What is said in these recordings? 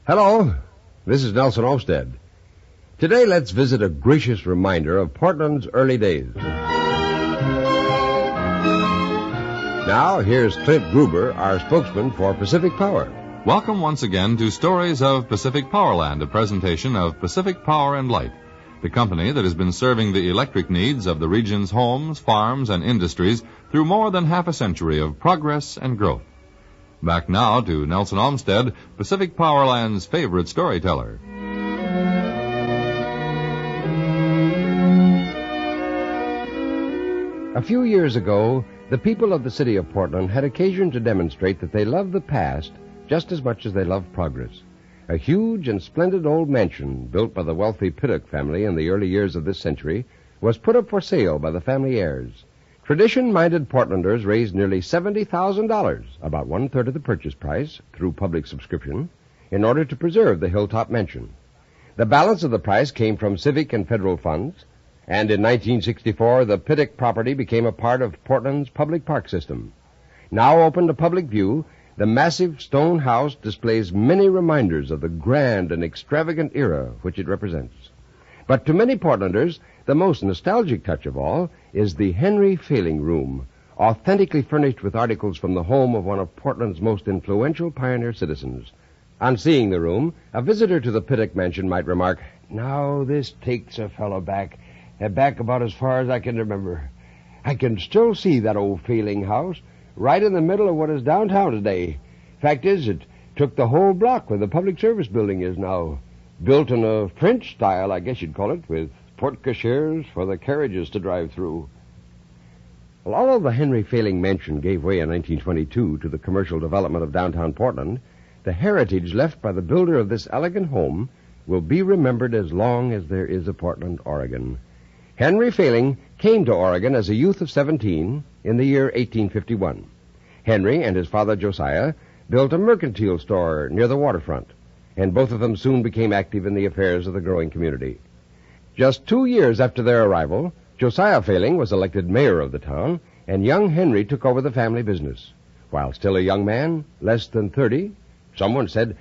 Hello, this is Nelson Olmsted. Today, let's visit a gracious reminder of Portland's early days. Now, here's Clint Gruber, our spokesman for Pacific Power. Welcome once again to Stories of Pacific Powerland, a presentation of Pacific Power and Light, the company that has been serving the electric needs of the region's homes, farms, and industries through more than half a century of progress and growth. Back now to Nelson Olmsted, Pacific Powerland's favorite storyteller. A few years ago, the people of the city of Portland had occasion to demonstrate that they love the past just as much as they love progress. A huge and splendid old mansion built by the wealthy Pittock family in the early years of this century was put up for sale by the family heirs. Tradition-minded Portlanders raised nearly $70,000, about one-third of the purchase price, through public subscription, in order to preserve the hilltop mansion. The balance of the price came from civic and federal funds, and in 1964 the Pittock property became a part of Portland's public park system. Now open to public view, the massive stone house displays many reminders of the grand and extravagant era which it represents. But to many Portlanders, the most nostalgic touch of all is the Henry Failing Room, authentically furnished with articles from the home of one of Portland's most influential pioneer citizens. On seeing the room, a visitor to the Pittock mansion might remark, "Now this takes a fellow back about as far as I can remember. I can still see that old Failing house right in the middle of what is downtown today. Fact is, it took the whole block where the public service building is now. Built in a French style, I guess you'd call it, with porte-cocheres for the carriages to drive through." Well, although the Henry Failing mansion gave way in 1922 to the commercial development of downtown Portland, the heritage left by the builder of this elegant home will be remembered as long as there is a Portland, Oregon. Henry Failing came to Oregon as a youth of 17 in the year 1851. Henry and his father Josiah built a mercantile store near the waterfront, and both of them soon became active in the affairs of the growing community. Just 2 years after their arrival, Josiah Failing was elected mayor of the town, and young Henry took over the family business. While still a young man, less than 30, someone said,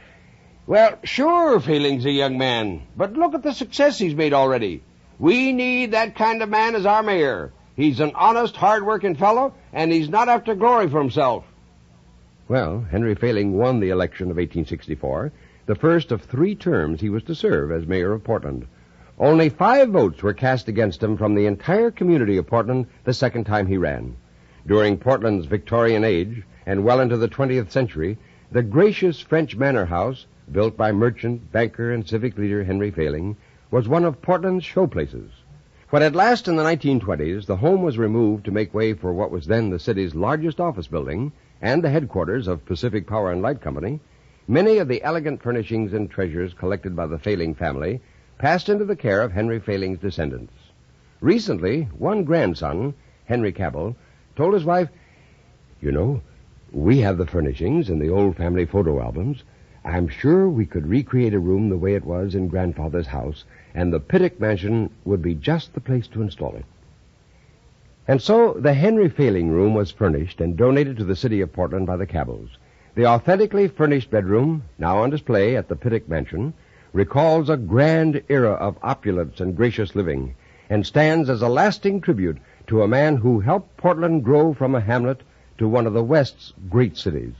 "Well, sure, Failing's a young man, but look at the success he's made already. We need that kind of man as our mayor. He's an honest, hard-working fellow, and he's not after glory for himself." Well, Henry Failing won the election of 1864, the first of 3 terms he was to serve as mayor of Portland. Only 5 votes were cast against him from the entire community of Portland the second time he ran. During Portland's Victorian age, and well into the 20th century, the gracious French manor house, built by merchant, banker, and civic leader Henry Failing, was one of Portland's showplaces. When at last in the 1920s the home was removed to make way for what was then the city's largest office building and the headquarters of Pacific Power and Light Company, many of the elegant furnishings and treasures collected by the Failing family passed into the care of Henry Failing's descendants. Recently, one grandson, Henry Cabell, told his wife, "You know, we have the furnishings and the old family photo albums. I'm sure we could recreate a room the way it was in Grandfather's house, and the Pittock mansion would be just the place to install it." And so the Henry Failing room was furnished and donated to the city of Portland by the Cabells. The authentically furnished bedroom, now on display at the Pittock mansion, recalls a grand era of opulence and gracious living, and stands as a lasting tribute to a man who helped Portland grow from a hamlet to one of the West's great cities.